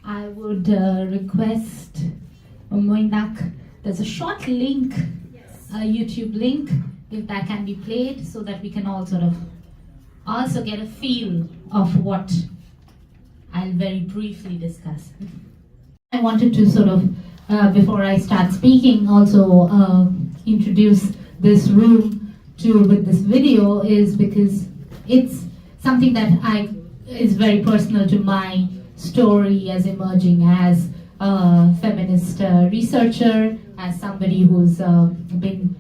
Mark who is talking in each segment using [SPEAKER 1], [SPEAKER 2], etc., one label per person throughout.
[SPEAKER 1] I would request Moinak, there's a short link, a YouTube link, if that can be played, so that we can all sort of also get a feel of what I'll very briefly discuss. I wanted to sort of, before I start speaking, also introduce this room with this video, is because it's something that is very personal to my story as emerging as a feminist researcher, as somebody who's been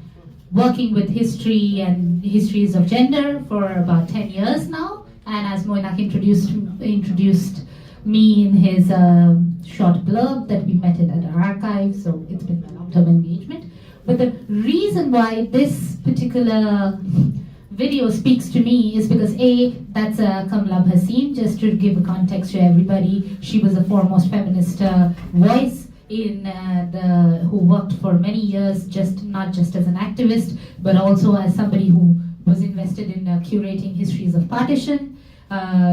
[SPEAKER 1] working with history and histories of gender for about 10 years now. And as Moinak introduced me in his short blurb that we met at the archive, so it's been a long-term engagement. But the reason why this particular video speaks to me is because that's Kamla Bhasin. Just to give a context to everybody, she was a foremost feminist voice in who worked for many years, not just as an activist, but also as somebody who was invested in curating histories of partition.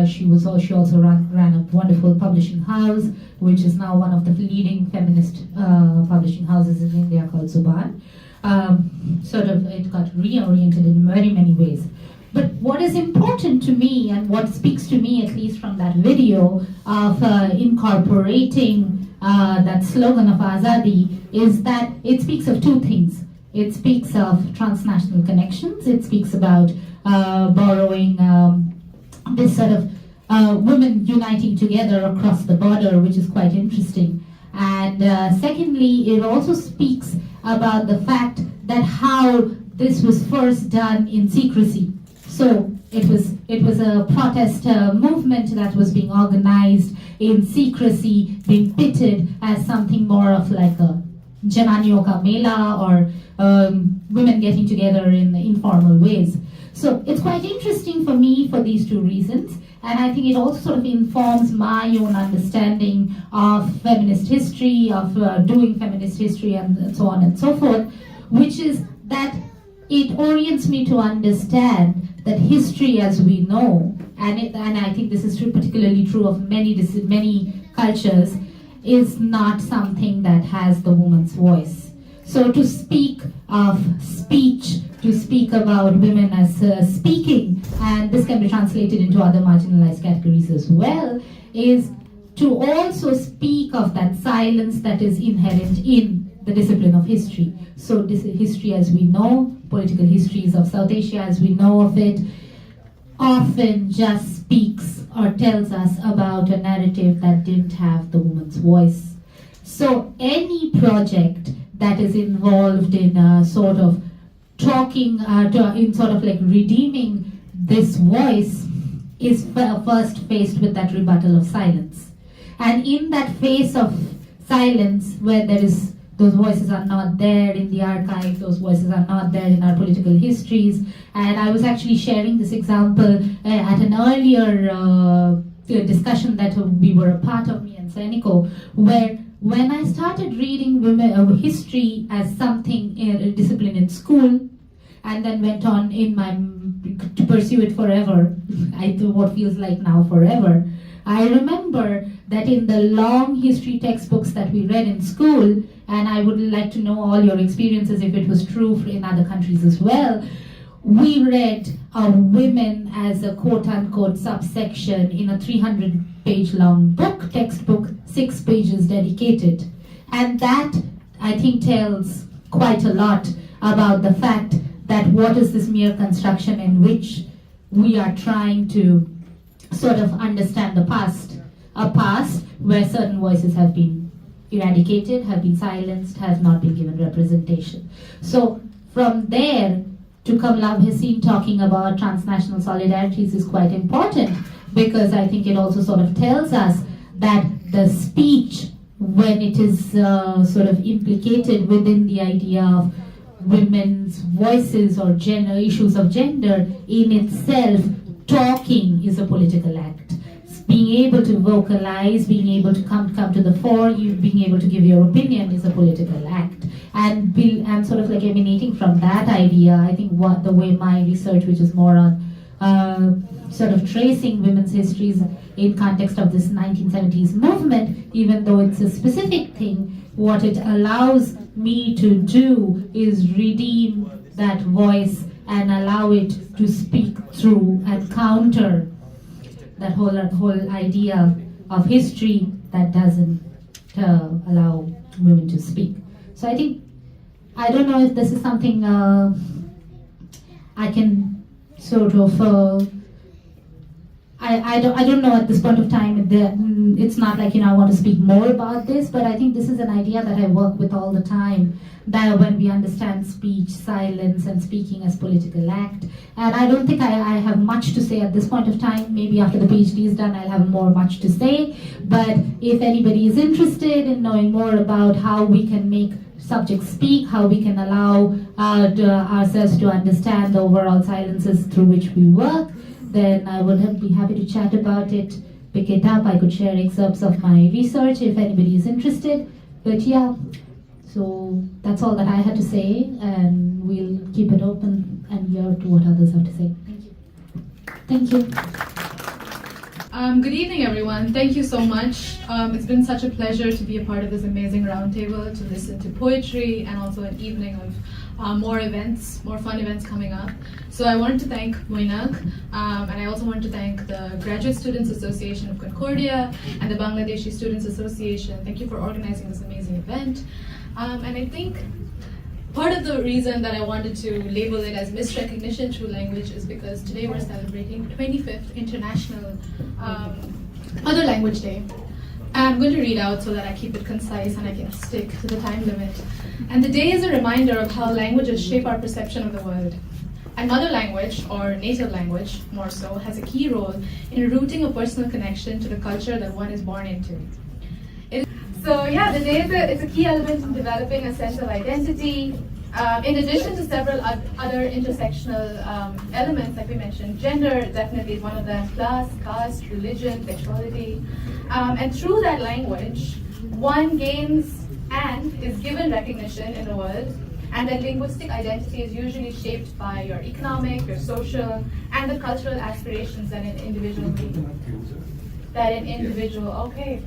[SPEAKER 1] She also ran a wonderful publishing house, which is now one of the leading feminist publishing houses in India, called Zuban. It got reoriented in very many ways. But what is important to me, and what speaks to me at least from that video of incorporating that slogan of Azadi, is that it speaks of two things. It speaks of transnational connections. It speaks about borrowing this sort of women uniting together across the border, which is quite interesting. And secondly, it also speaks about the fact that how this was first done in secrecy. So it was a protest movement that was being organized in secrecy, being pitted as something more of like a Jananiyo Ka Mela, or women getting together in informal ways. So it's quite interesting for me for these two reasons, and I think it also sort of informs my own understanding of feminist history, of doing feminist history, and so on and so forth, which is that it orients me to understand that history as we know, and I think this is particularly true of many cultures, is not something that has the woman's voice. So to speak of speech, to speak about women as speaking, and this can be translated into other marginalized categories as well, is to also speak of that silence that is inherent in the discipline of history. So this history as we know, political histories of South Asia as we know of it, often just speaks or tells us about a narrative that didn't have the woman's voice. So any project that is involved in a sort of talking, in sort of like redeeming this voice, is first faced with that rebuttal of silence. And in that face of silence, where those voices are not there in the archive, those voices are not there in our political histories. And I was actually sharing this example at an earlier discussion that we were a part of, me and Sainico, where when I started reading women history as something, a discipline in school, and then went on to pursue it forever, what feels like now forever, I remember that in the long history textbooks that we read in school, and I would like to know all your experiences if it was true in other countries as well, we read women as a quote-unquote subsection in a 300-page long textbook, 6 pages dedicated. And that, I think, tells quite a lot about the fact that what is this mere construction in which we are trying to sort of understand the past, a past where certain voices have been eradicated, have been silenced, have not been given representation. So from there to Kamla Bhasin talking about transnational solidarities is quite important, because I think it also sort of tells us that the speech, when it is sort of implicated within the idea of women's voices or gender issues of gender, in itself, talking is a political act. Being able to vocalize, being able to come to the fore, being able to give your opinion is a political act. And sort of like emanating from that idea, I think the way my research, which is more on sort of tracing women's histories in context of this 1970s movement, even though it's a specific thing, what it allows me to do is redeem that voice and allow it to speak through and counter that whole idea of history that doesn't allow women to speak. So I think, I don't know if this is something I can sort of, I don't know at this point of time. It's not like, I want to speak more about this, but I think this is an idea that I work with all the time, that when we understand speech, silence, and speaking as political act. And I don't think I have much to say at this point of time. Maybe after the PhD is done, I'll have much to say. But if anybody is interested in knowing more about how we can make subjects speak, how we can allow ourselves to understand the overall silences through which we work, then I would be happy to chat about it, pick it up. I could share excerpts of my research if anybody is interested. But yeah, so that's all that I had to say, and we'll keep it open and hear to what others have to say. Thank you.
[SPEAKER 2] Good evening, everyone. Thank you so much. It's been such a pleasure to be a part of this amazing roundtable, to listen to poetry, and also an evening of more fun events coming up. So I wanted to thank Moinak, and I also wanted to thank the Graduate Students Association of Concordia and the Bangladeshi Students Association. Thank you for organizing this amazing event. And I think part of the reason that I wanted to label it as misrecognition through language is because today we're celebrating 25th International Other Language Day. And I'm going to read out so that I keep it concise and I can stick to the time limit. And the day is a reminder of how languages shape our perception of the world. And mother language, or native language more so, has a key role in rooting a personal connection to the culture that one is born into. So yeah, the day is a key element in developing a sense of identity. In addition to several other intersectional elements, like we mentioned, gender definitely is one of them, class, caste, religion, sexuality. And through that language, one gains and is given recognition in the world, and that linguistic identity is usually shaped by your economic, your social, and the cultural aspirations that an individual, okay.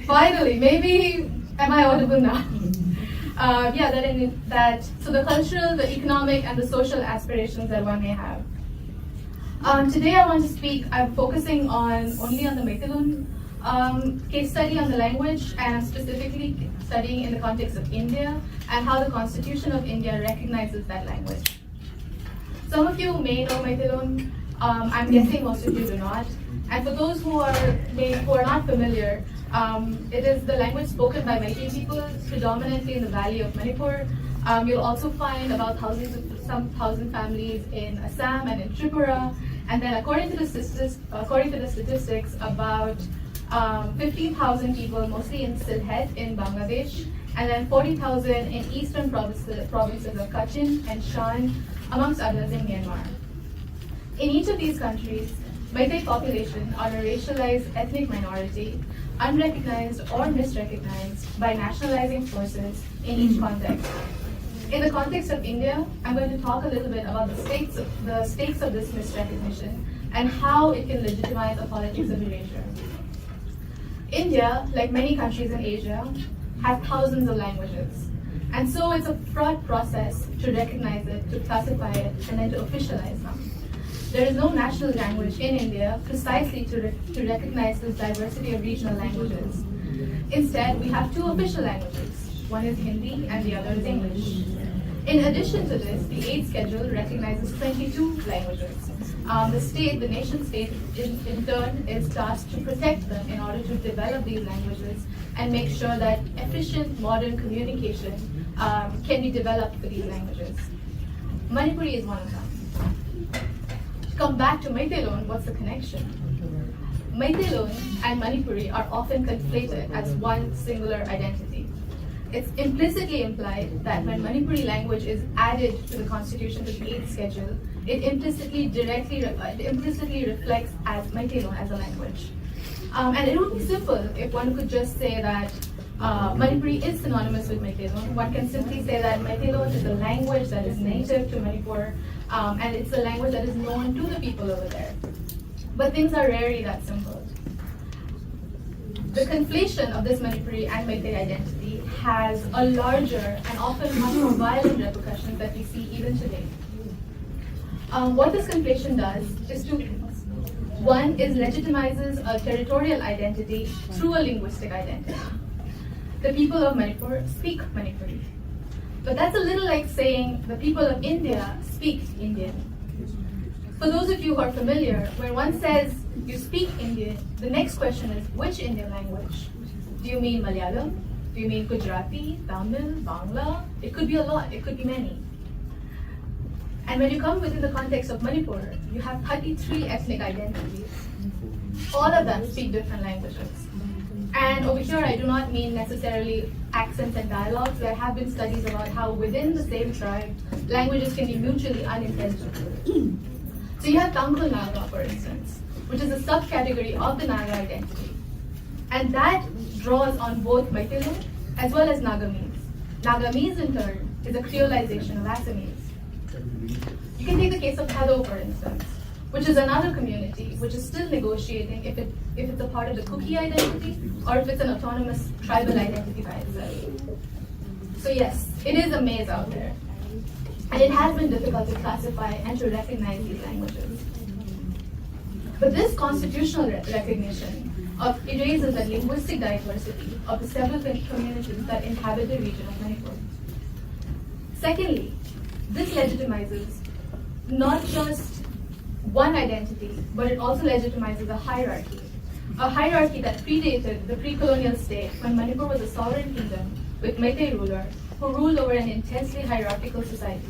[SPEAKER 2] Finally, maybe, am I audible now? So the cultural, the economic, and the social aspirations that one may have. Today I want to speak, I'm focusing only on the Meiteilon case study on the language, and I'm specifically studying in the context of India and how the Constitution of India recognizes that language. Some of you may know Meiteilon, I'm guessing most of you do not. And for those who are not familiar, it is the language spoken by Meitei people, predominantly in the valley of Manipur. You'll also find about some thousand families in Assam and in Tripura. And then according to the statistics, about 15,000 people, mostly in Sylhet in Bangladesh, and then 40,000 in eastern provinces of Kachin and Shan, amongst others in Myanmar. In each of these countries, Meitei population are a racialized ethnic minority, unrecognized or misrecognized by nationalizing forces in each context. In the context of India, I'm going to talk a little bit about the stakes of this misrecognition and how it can legitimize a politics of erasure. India, like many countries in Asia, has thousands of languages. And so it's a fraught process to recognize it, to classify it, and then to officialize them. There is no national language in India precisely to recognize this diversity of regional languages. Instead, we have two official languages. One is Hindi and the other is English. In addition to this, the 8th schedule recognizes 22 languages. The nation state, in turn, is tasked to protect them in order to develop these languages and make sure that efficient modern communication can be developed for these languages. Manipuri is one of them. To come back to Meiteilon, what's the connection? Meiteilon and Manipuri are often conflated as one singular identity. It's implicitly implied that when Manipuri language is added to the constitution to the 8th schedule, it implicitly reflects as Meiteilon as a language. And it would be simple if one could just say that Manipuri is synonymous with Meiteilon. One can simply say that Meiteilon is a language that is native to Manipur, and it's a language that is known to the people over there. But things are rarely that simple. The conflation of this Manipuri and Meitei identity has a larger and often much more violent repercussions that we see even today. What this conflation does is two things. One is legitimizes a territorial identity through a linguistic identity. The people of Manipur speak Manipuri. But that's a little like saying the people of India speak Indian. For those of you who are familiar, when one says you speak Indian, the next question is which Indian language? Do you mean Malayalam? Do you mean Gujarati, Tamil, Bangla? It could be a lot, it could be many. And when you come within the context of Manipur, you have 33 ethnic identities. All of them speak different languages. And over here, I do not mean necessarily accents and dialogues. There have been studies about how within the same tribe, languages can be mutually unintelligible. So you have Tangkhul Naga, for instance, which is a subcategory of the Naga identity. And that draws on both Meiteilon as well as Nagamese. Nagamese, in turn, is a creolization of Assamese. You can take the case of Hado, for instance, which is another community which is still negotiating if it's a part of the Kuki identity or if it's an autonomous tribal identity by itself. So yes, it is a maze out there. And it has been difficult to classify and to recognize these languages. But this constitutional recognition erases the linguistic diversity of the several communities that inhabit the region of Manipur. Secondly, this legitimizes not just one identity, but it also legitimizes a hierarchy that predated the pre-colonial state when Manipur was a sovereign kingdom with Meitei ruler who ruled over an intensely hierarchical society.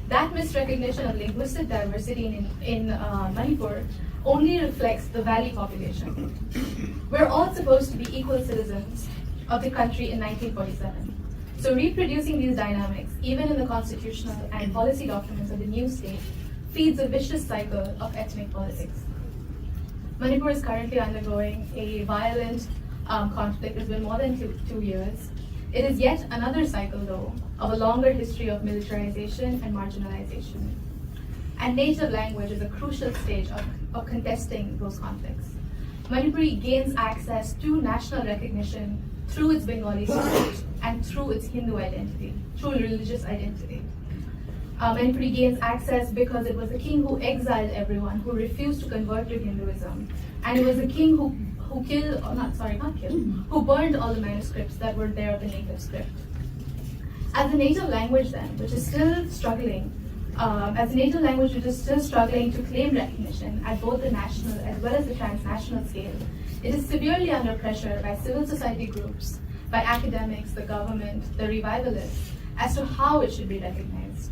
[SPEAKER 2] That misrecognition of linguistic diversity in Manipur only reflects the valley population. We're all supposed to be equal citizens of the country in 1947. So reproducing these dynamics, even in the constitutional and policy documents of the new state, feeds a vicious cycle of ethnic politics. Manipur is currently undergoing a violent conflict. It's been more than two years. It is yet another cycle, though, of a longer history of militarization and marginalization. And native language is a crucial stage of contesting those conflicts. Manipuri gains access to national recognition through its Bengali script and through its Hindu identity, through religious identity. Manipuri gains access because it was a king who exiled everyone who refused to convert to Hinduism. And it was a king who burned all the manuscripts that were there of the native script. As a native language then, which is still struggling, to claim recognition at both the national as well as the transnational scale, it is severely under pressure by civil society groups, by academics, the government, the revivalists, as to how it should be recognized.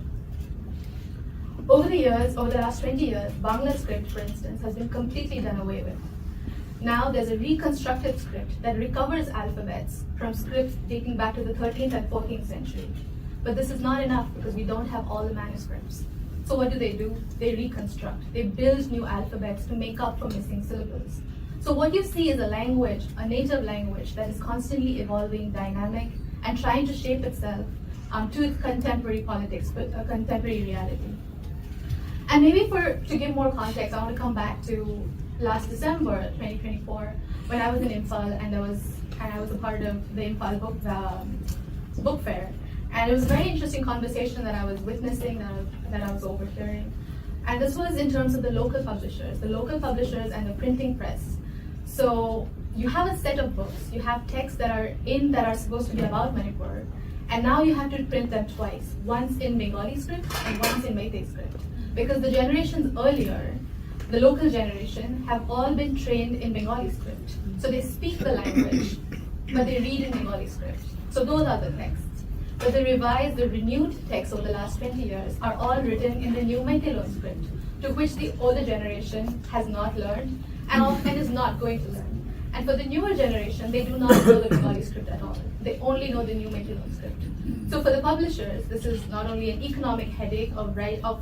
[SPEAKER 2] Over the last 20 years, Bangla script, for instance, has been completely done away with. Now there's a reconstructed script that recovers alphabets from scripts dating back to the 13th and 14th century. But this is not enough because we don't have all the manuscripts. So what do? They reconstruct. They build new alphabets to make up for missing syllables. So what you see is a language, a native language that is constantly evolving, dynamic, and trying to shape itself to its contemporary politics, but a contemporary reality. And maybe to give more context, I want to come back to last December 2024 when I was in Imphal and I was a part of the Imphal book fair. And it was a very interesting conversation that I was witnessing, that I was overhearing. And this was in terms of the local publishers and the printing press. So you have a set of books, you have texts that are supposed to be about Manipur, and now you have to print them twice, once in Bengali script and once in Meitei script. Because the generations earlier, the local generation, have all been trained in Bengali script. So they speak the language, but they read in Bengali script. So those are the texts. But the renewed texts over the last 20 years are all written in the new Meiteilon script, to which the older generation has not learned and often is not going to learn. And for the newer generation, they do not know the Bengali script at all. They only know the new Meiteilon script. So for the publishers, this is not only an economic headache of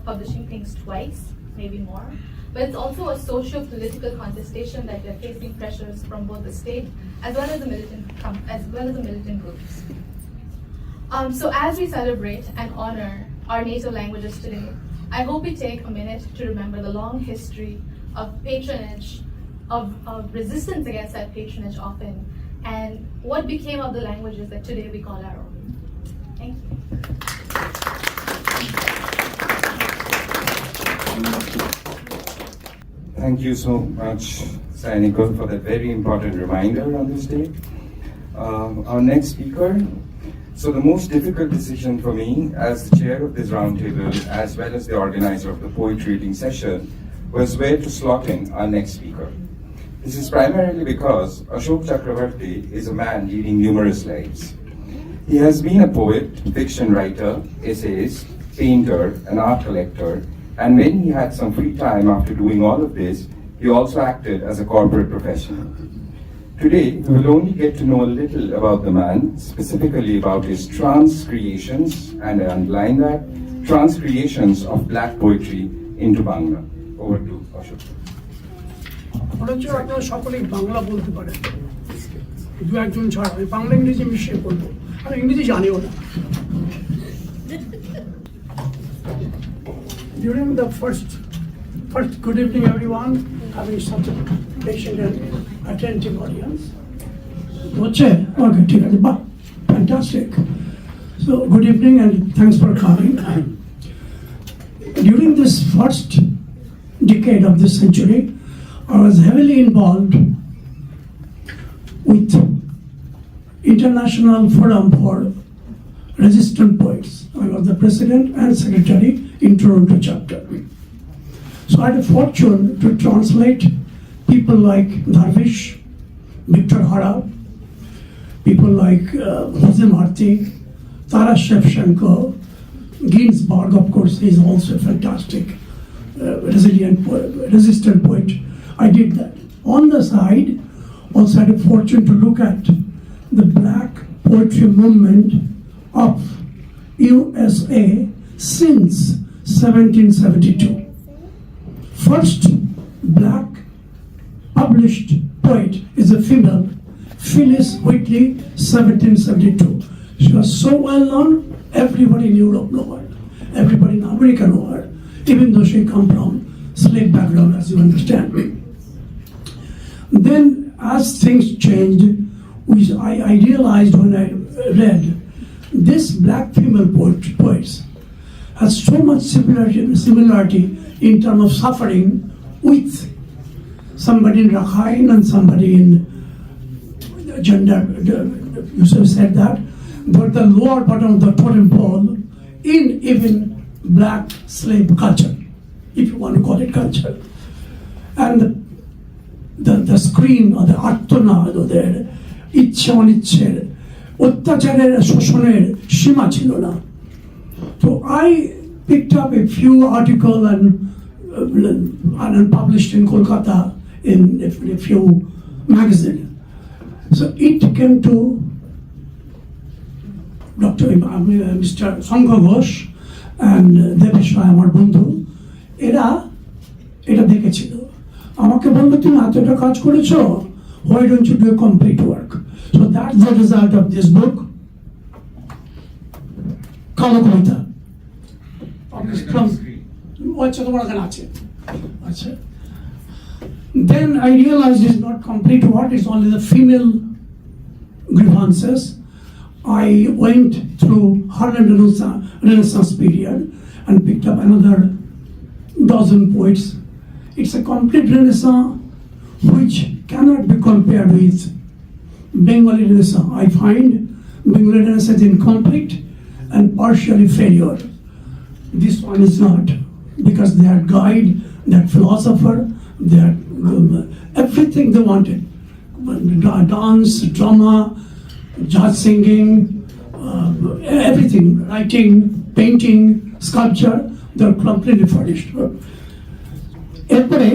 [SPEAKER 2] publishing things twice, maybe more, but it's also a socio-political contestation that they're facing pressures from both the state as well as the militant groups. So as we celebrate and honor our native languages today, I hope we take a minute to remember the long history of patronage, of resistance against that patronage often, and what became of the languages that today we call our own. Thank you.
[SPEAKER 3] Thank you so much, Sainico, for that very important reminder on this day. Our next speaker. So the most difficult decision for me as the chair of this roundtable, as well as the organizer of the poetry reading session, was where to slot in our next speaker. This is primarily because Asoke Chakravarty is a man leading numerous lives. He has been a poet, fiction writer, essayist, painter, an art collector, and when he had some free time after doing all of this, he also acted as a corporate professional. Today, we will only get to know a little about the man, specifically about his transcreations, and I underline that, transcreations of black poetry into Bangla. Over to Asoke.
[SPEAKER 4] আপনারা সকলেই বাংলা বলতে পারেন, দু একজন ছাড়া। আমি বাংলা ইংরেজি মিশিয়ে বলবো, আমি ইংরেজি জানিও না। During the first good evening everyone, having such a patient and attentive audience. Okay, ঠিক আছে, বাহ, fantastic. So good evening and thanks for coming. During this first decade of this century, I was heavily involved with International Forum for Resistant Poets. I was the president and secretary in Toronto chapter. So I had a fortune to translate people like Darvish, Victor Hara, people like Jose Marti, Taras Shevchenko, Ginsberg, of course, is also a fantastic resistant poet. I did that. On the side, also had a fortune to look at the black poetry movement of USA since 1772. First black published poet is a female, Phyllis Wheatley, 1772. She was so well known, everybody in Europe know her, everybody in America know her, even though she come from slave background, as you understand. Then, as things changed, I realized when I read this black female poets has so much similarity in terms of suffering with somebody in Rakhine and somebody in gender. You said that, but the lower bottom of the totem pole in even black slave culture, if you want to call it culture, and the scream or the arttonad or the ইচ্ছা অনিচ্ছের অত্যাচারের শোষণের সীমা ছিল না। So I picked up a few articles and published in Kolkata in a few magazines. So it came to Mr. Sankha Ghosh and Devesh Rai, আমার বন্ধু, এরা এটা দেখেছিল, আমাকে বললো তুমি এতটা কাজ করেছো, why don't you do a complete work? So that's the result of this book, Kalo Kavita. Then I realized it's not complete work, it's only the female grievances. I went through Harlem Renaissance period and picked up another dozen poets. It's a complete Renaissance which cannot be compared with Bengali Renaissance. I find Bengali Renaissance incomplete and partially failure. This one is not, because they had guide, they had philosopher, they had everything they wanted. Dance, drama, jazz singing, everything, writing, painting, sculpture, they're completely furnished. এরপরে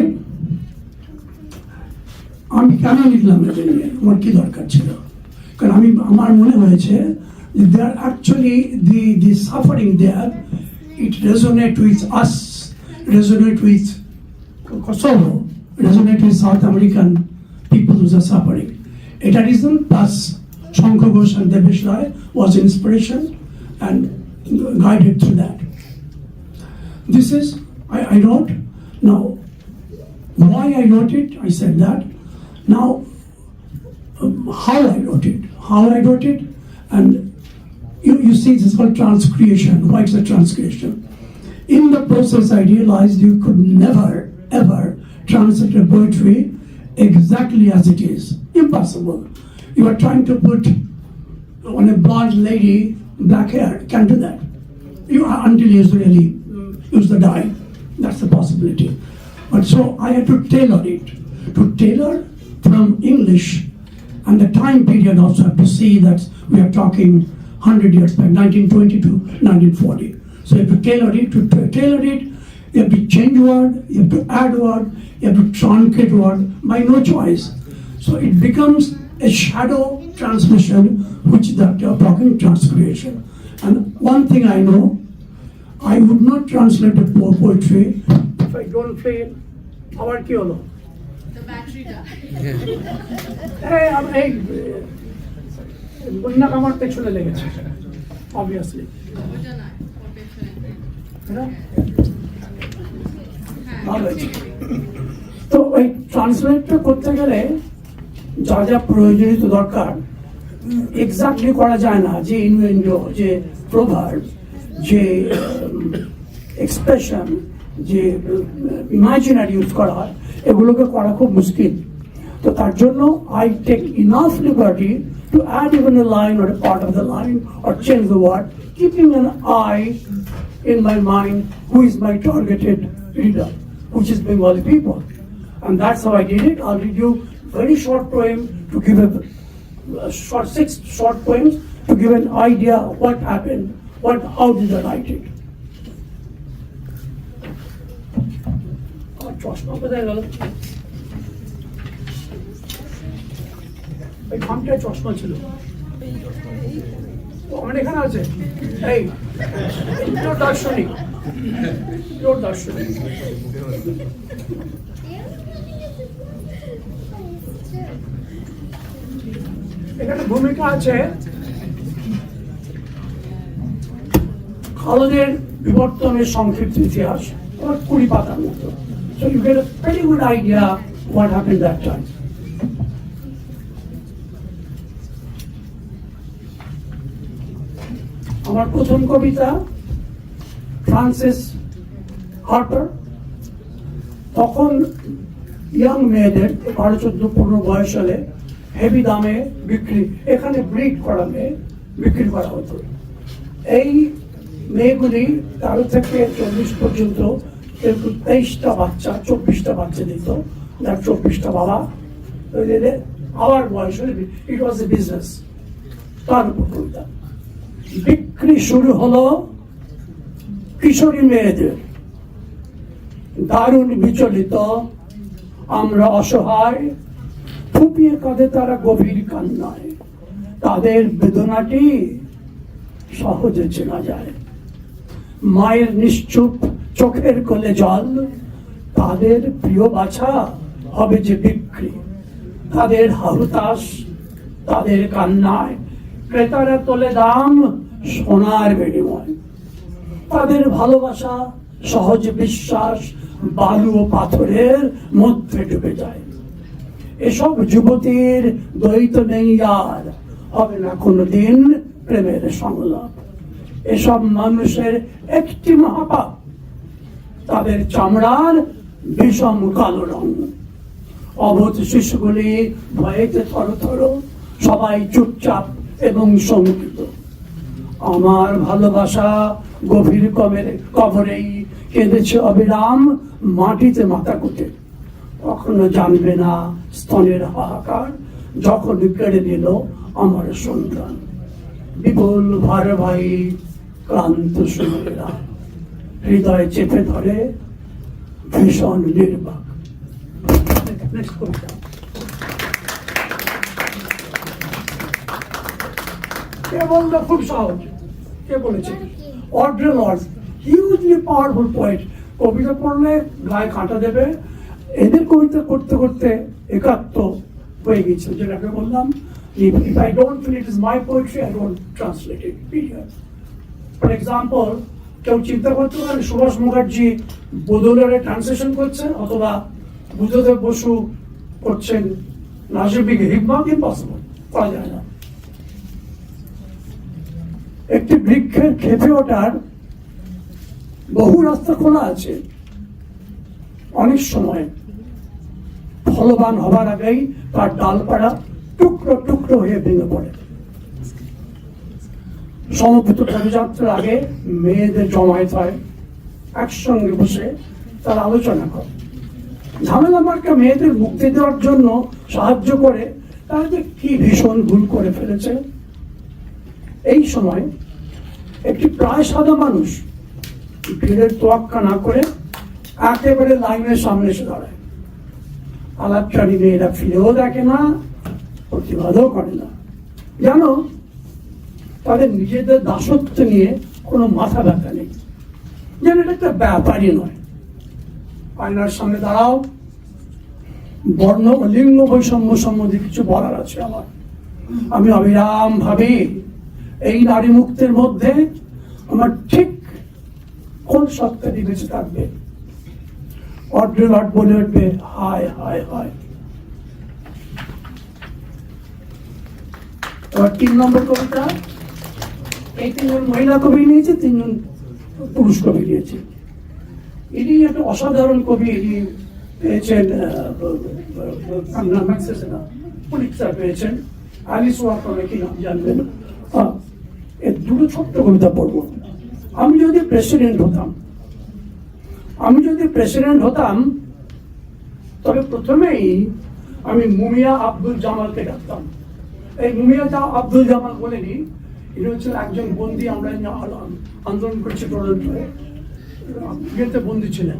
[SPEAKER 4] আমি কেন লিখলাম এটা নিয়ে, আমার কি দরকার ছিল, কারণ আমার মনে হয়েছে they are actually the suffering there, it resonate with us, resonate with Kosovo, resonate with South American people who are suffering. It a reason, plus Shankha Ghosh and Devesh Rai was inspiration and guided through that. This is, I wrote, now Why I wrote it, I said that. Now, how I wrote it, and you see this is called transcreation. Why it's a transcreation? In the process, I realized you could never, ever translate a poetry exactly as it is. Impossible. You are trying to put on a blonde lady black hair. Can't do that. Until you really use the dye. That's the possibility. But so I had to tailor it. To tailor from English, and the time period also have to see that we are talking 100 years back, 1920 to 1940. So you have to tailor it, you have to change word, you have to add word, you have to truncate word by no choice. So it becomes a shadow transmission, which that you are talking transcreation. And one thing I know, I would not translate a poetry if I don't feel our kiolo.
[SPEAKER 2] The battery died.
[SPEAKER 4] Moinak আমার পেছনে লেগেছে, obviously. তো ওই ট্রান্সলেটটা করতে গেলে যা যা প্রয়োজনীয় দরকার এক্স্যাক্টলি করা যায় না, যে ইনভেন্টো, যে প্রভার্ব, যে এক্সপ্রেশন, যে ইমাজিনারি ইউজ করা হয়, এগুলোকে করা খুব মুশকিল। তো তার জন্য I take enough liberty to add even a line or a part of the line or change the word, keeping an eye in my mind who is my targeted reader, which is Bengali people. And that's how I did it. I'll read you very short poem to give six short poems to give an idea of what happened, how did I write it. চশমা কোথায় গেল? এই খামটায় চশমা ছিল, আমার এখানে আছে। এই দার্শনিক, এখানে ভূমিকা আছে খালেদের বিবর্তনের সংক্ষিপ্ত ইতিহাস, 20 পাতার মতো। So you get a pretty good idea what happened that time. আমার প্রথম কবিতা ফ্রান্সিস হার্পার, তখন ইয়াং মেয়েদের 12-14 বয়স হলে হেভি দামে বিক্রি, এখানে ব্রিড করা মেয়ে বিক্রি করা হতো। এই মেয়েগুলি 13 থেকে 40 পর্যন্ত 23টা বাচ্চা, 24টা বাচ্চা দিত, 24টা বাবা আবার বয়স হলে ইট ওয়াজ এ বিজনেস। তার উপর কবিতা। বিক্রি শুরু হলো কিশোরী মেয়েদের, দারুণ বিচলিত আমরা অসহায়, ফুপিয়ে কাঁদে তারা গভীর কান্নায়, তাদের বেদনাটি সহজে চেনা যায়। মায়ের নিশ্চুপ চোখের কোলে জল, তাদের প্রিয় বাছা হবে যে বিক্রি, তাদের হাহুতাস, তাদের কান্নায় ক্রেতারা তোলে দাম সোনার বিনিময়, তাদের ভালোবাসা সহজ বিশ্বাস বালু ও পাথরের মধ্যে ডুবে যায়। এসব যুবতীর দ্বৈত নেই আর, হবে না কোনোদিন প্রেমের সংলাপ। এসব মানুষের একটি মহাপাপ, তাদের চামড়ার বিষম কালো রং। অবোধ শিশুগুলি ভয়েতে থরথর, সবাই চুপচাপ এবং শঙ্কিত। আমার ভালোবাসা গভীর কবরেই কেঁদেছে অবিরাম, মাটিতে মাথা কুটে। কখনো জানবে না স্তনের হাহাকার, যখন কেড়ে নিল আমার সন্তান। বিপুল ভারবাহী ক্লান্ত শরীরা হৃদয়ে চেপে ধরে ভীষণ নির্বাক। কে বললো? খুব সহজ। কে বলেছে? Audre Lorde's, hugely powerful poet. কবিতা পড়লে গায়ে কাঁটা দেবে। এদের কবিতা করতে করতে একাত্ম হয়ে গেছে, যেটাকে বললাম if I don't feel it is my poetry, I don't translate it, period. For example, কেউ চিন্তা করতে পারে সুভাষ মুখার্জি বোদলের ট্রান্সলেশন করছে, অথবা বুদ্ধদেব বসু করছেন, নাজিবিক হিকমত, ইম্পসিবল, করা যায় না। একটি বৃক্ষের খেপে ওঠার বহু রাস্তা খোলা আছে। অনেক সময় ফলবান হবার আগেই তার ডালপাড়া টুকরো টুকরো হয়ে ভেঙে পড়ে। সমবেত পদযাত্রার আগে মেয়েদের জমায়েত হয়, একসঙ্গে বসে তারা আলোচনা করে। ঝামেলা মার্কা মেয়েদের মুক্তি দেওয়ার জন্য সাহায্য করে, তারা যে কি ভীষণ ভুল করে ফেলেছে। এই সময় একটি প্রায় সাদা মানুষ ভিড়ের তোয়াক্কা না করে একেবারে লাইনের সামনে এসে দাঁড়ায়। আলাপচারী মেয়েরা ফিরেও দেখে না, প্রতিবাদও করে না, জানো তাদের নিজেদের দাসত্ব নিয়ে কোনো মাথা ব্যথা নেই, যেন এটা একটা ব্যাপারই নয়। আয়নার সামনে দাঁড়াও, বর্ণ ও লিঙ্গ বৈষম্য সম্বন্ধে কিছু বলার আছে আমার। আমি অবিরাম ভাবি এই নারী মুক্তির মধ্যে আমার ঠিক কোন সত্তাটি বেঁচে থাকবে। অড্রে লর্ড বলে উঠবে, হায় হায় হায়। এবার 3 নম্বর কবিতা, এই 3 জন মহিলা কবি নিয়েছে, 3 জন পুরুষ কবি নিয়েছে। ইনি একটা অসাধারণ কবি, ইনি পেয়েছেন পুলিৎজার পেয়েছেন। অ্যালিস ওয়াকার, কি নাম জানবেন? এর 2টো ছোট্ট কবিতা পড়বো। আমি যদি প্রেসিডেন্ট হতাম, তবে প্রথমেই আমি মুমিয়া আব্দুল জামালকে ডাকতাম। এই মুমিয়া আব্দুল জামাল বলেনি, ইনি হচ্ছেন একজন বন্দী। আমরা আন্দোলন করেছি টরন্টোয়, ইয়েতে বন্দী ছিলেন,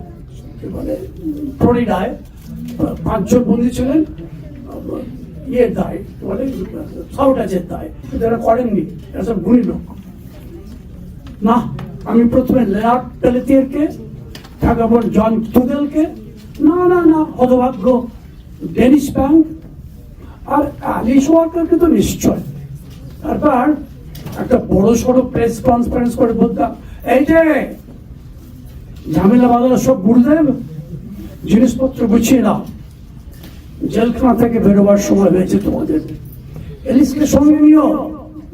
[SPEAKER 4] ফ্লোরিডায় 5 জন বন্দী ছিলেন ইয়ের দায়, সাউটাজের দায়, যারা করেননি, এরা সব গুণী লোক। না, আমি প্রথমে লেয়ার্ড পেলেতিয়েরকে, ঠাকুর জন তুদেলকে, না না না হতভাগ্য ডেনিস ব্যাংক আর অ্যালিস ওয়াকারকে তো নিশ্চয়। তারপর একটা বড় সড়ো প্রেস কনফারেন্স করে বলতাম, এই যে ঝামেলা বাজার সব গুরুদেব, জিনিসপত্র গুছিয়ে নাও, জেলখানা থেকে বেরোবার সময় হয়েছে তোমাদের। এলিসকে সঙ্গে নিও,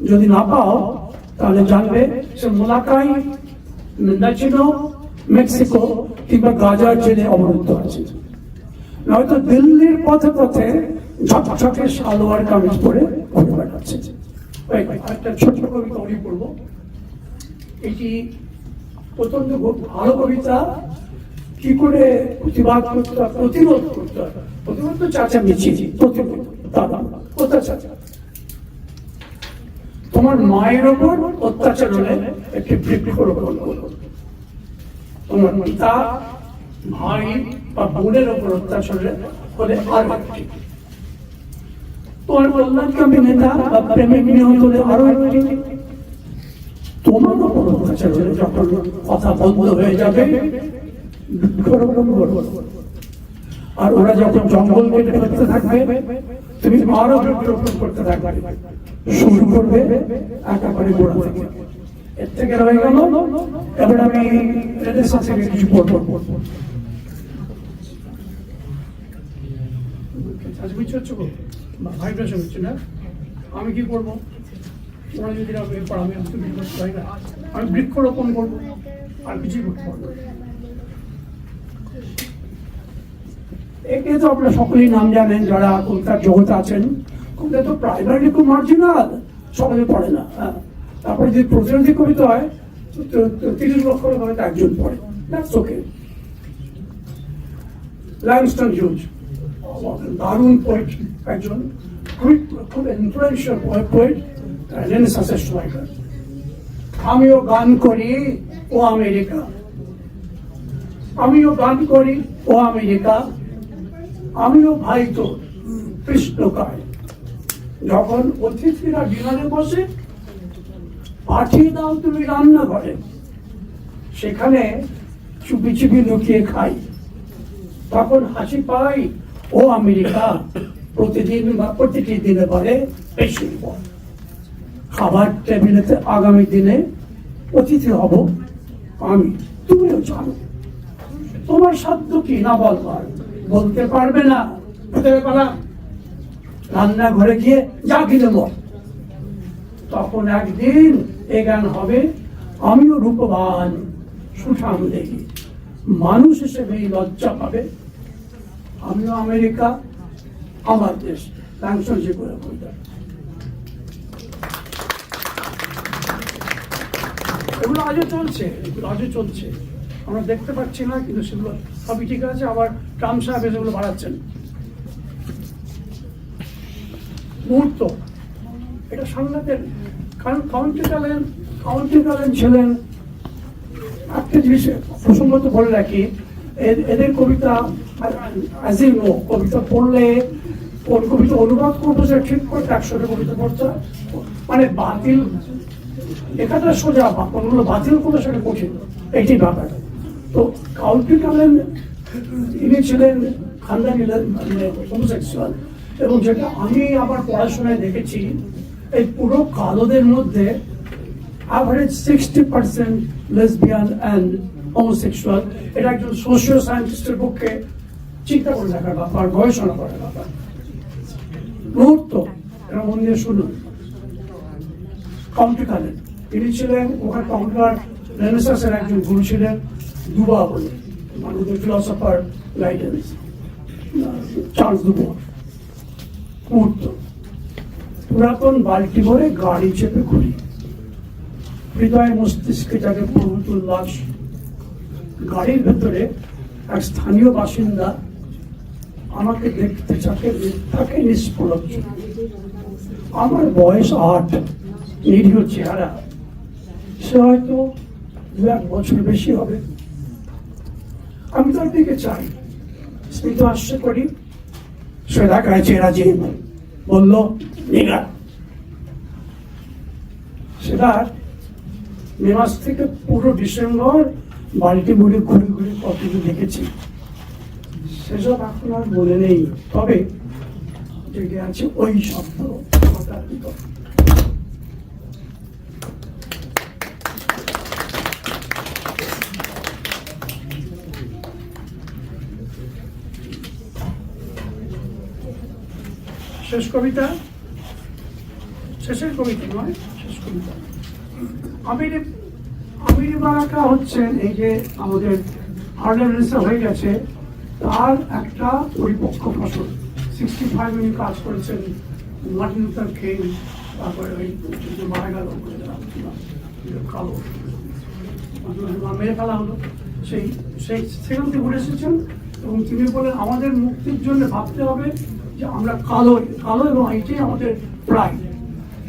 [SPEAKER 4] যদি না পাও তাহলে জানবে সে মোলাকাই, মেন্দাচিনো, মেক্সিকো কিংবা গাজার জেলে অবরুদ্ধ আছে। নয়তো দিল্লির পথে পথে ঝকঝকে সালোয়ার কামিজ পরে ঘুরে বেড়াচ্ছে। একটা ছোট্ট কবিতা উনি পড়বো, এটি প্রচন্ড ভালো কবিতা। কি করে প্রতিবাদ করতে হয়, প্রতিরোধ করতে হয়। প্রতিরোধ তো চাচামিচি, প্রতিরোধ অত্যাচার। তোমার মায়ের ওপর অত্যাচার হলে একটি বৃক্ষরোপণ করো। তোমার পিতা, ভাই বা বোনের ওপর অত্যাচার হলে আর একটি। তোমার কল্যাণকামী নেতা বা প্রেমিক নিহত হলে আরো একটি। তোমার ওপর অত্যাচার হলে যখন কথা বন্ধ হয়ে যাবে, আর ওরা যখন জঙ্গল কেটে ফেলতে থাকবে, তুমি আরো বৃক্ষরোপণ করতে থাকবে, শুরু করবে একেবারে গোড়া থেকে। এর থেকে হয়ে গেল। এবার আমি রেনেসাঁসের কিছু পড়বো। ভাইব্রেশন হচ্ছে না, আমি কি করবো? ওরা যদি আমি বৃক্ষরোপণ করবো, আর কিছুই করতে পারবো। একে তো আপনারা সকলেই নাম জানেন যারা কলকাতার জগতে আছেন। কলকাতা তো প্রাইমারি খুব মার্জিনাল, সকলে পড়ে না। তারপরে যদি প্রতিনিধি কবিতা হয়, 30 লক্ষ হয়তো একজন পড়ে, দ্যাটস ওকে। লাইমস্টোন হিউজ দারুণ পোয়েট, একজন খুব ইনফ্লুয়েন্সিয়াল পোয়েট, রেনেসাঁসের সময়কার। আমিও গান করি ও আমেরিকা, আমিও গান করি ও আমেরিকা, আমিও ভাই তো কৃষ্ণকায়। যখন অতিথিরা ডিনারে বসে, পাঠিয়ে দাও তুমি রান্নাঘরে, সেখানে চুপি চুপি লুকিয়ে খাই। তখন হাসি পাই ও আমেরিকা, প্রতিদিন বা প্রতিটি দিনে বলে বেশি পর। খাবার টেবিলেতে আগামী দিনে অতিথি হব আমি, তুমিও জানো। তোমার সাধ্য কি না বলবার, বলতে পারবে না, ভেতরে পালা, রান্নাঘরে গিয়ে যা কিনে মর। তখন একদিন এ গান হবে, আমিও রূপবান সুঠাম দেখি, মানুষ হিসেবে লজ্জা পাবে, আমিও আমেরিকা, আমার দেশ। যে করে বলতে এগুলো আজও চলছে, এগুলো আজও চলছে, আমরা দেখতে পাচ্ছি না, কিন্তু সেগুলো সবই ঠিক আছে। আবার ট্রাম্প সাহেব সেগুলো বাড়াচ্ছেন। মুহূর্ত এটা সামলাতেন, কারণ কাউন্টিকালেন ছিলেন। একটা জিনিস প্রসঙ্গত বলে রাখি, এদের কবিতা কবিতা পড়লে কোন কবিতা অনুবাদ করবো সেটা ঠিক করে 100টা কবিতা পড়তে, মানে বাতিল লেখাটা সোজা, কোনগুলো বাতিল করলে সেটা কঠিন, এইটি ব্যাপার। তো কাউন্টিকালেন ইনি ছিলেন খানদানি হোমোসেক্সুয়াল, এবং যেটা আমি আমার পড়াশোনায় দেখেছি, এই পুরো কালোদের মধ্যে average 60% lesbian and homosexual। এটা একজন সোশিয়াল সায়েন্টিস্টের পক্ষে চিন্তা করে দেখার ব্যাপার, গবেষণা করার ব্যাপার। মুহূর্ত এটা মন দিয়ে শুনুন। কাউন্টিকালেন তিনি ছিলেন ওখানে কাউন্টার রেনেসাসের একজন গুরু ছিলেন, দুবা বলে, মানে ফিলসফার গাইডেন্স, চার্লস দুবা। মুহূর্ত পুরাতন বাল্টি ভরে গাড়ি চেপে ঘুরি, হৃদয় মস্তিষ্কে যাকে প্রভূত উল্লাস। গাড়ির ভেতরে এক স্থানীয় বাসিন্দা আমাকে দেখতে থাকে নিষ্পলক। আমার বয়স 8, নিরীহ চেহারা, সে হয়তো 2-1 বছর বেশি হবে। আমি তার দিকে চাই, স্মিত হাস্য করি, সে দেখায় চেহারা জিম, বলল নিগার। সেটা মে মাস থেকে পুরো ডিসেম্বর বাড়িতে ঘুরে ঘুরে কতদিন দেখেছি, সেসব এখন আর বলে নেই। তবে জেগে আছে ওই শব্দ, শেষ কবিতা, শেষের কবিতা নয়, শেষ কবিতা। আমির বারাকা হচ্ছেন এই যে আমাদের হার্ডার হয়ে গেছে, তার একটা পরিপক্ক ফসল। 65 উনি কাজ করেছেন, মার্টিন লুথার কিং, তারপরে ওই মারা গেল কালো মেরে ফেলা হলো, সেখান থেকে ঘুরে এসেছেন। এবং তিনি বলেন আমাদের মুক্তির জন্য ভাবতে হবে যে আমরা কালো এবং এইটাই আমাদের প্রায়।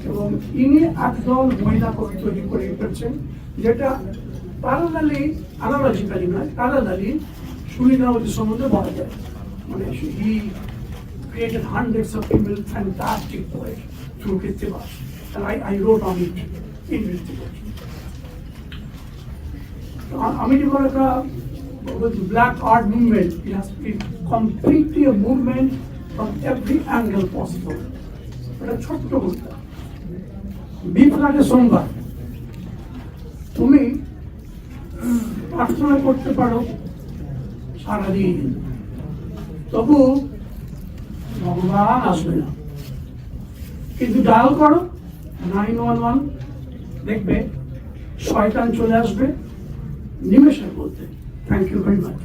[SPEAKER 4] এবং ইনি একদল মহিলা কবি তৈরি করে ফেলছেন, যেটা অ্যানালজিক্যালি নয়, প্যারালালি সুবিধাবতী সম্বন্ধে বলা যায়। মানে হি created hundreds of female fantastic poets through Krittivas, and I wrote on it in Krittivas. Amity Baraka with the Black Art movement, it has been completely a movement from every angle possible. But a ছোট্ট কবিতা, B ফ্ল্যাটে সোমবার, তুমি প্রার্থনা করতে পারো সারাদিন, তবু ভগবান আসবে না। কিন্তু ডায়াল করো 911, দেখবে শয়তান চলে আসবে নিমেষের মধ্যে। Thank you very much.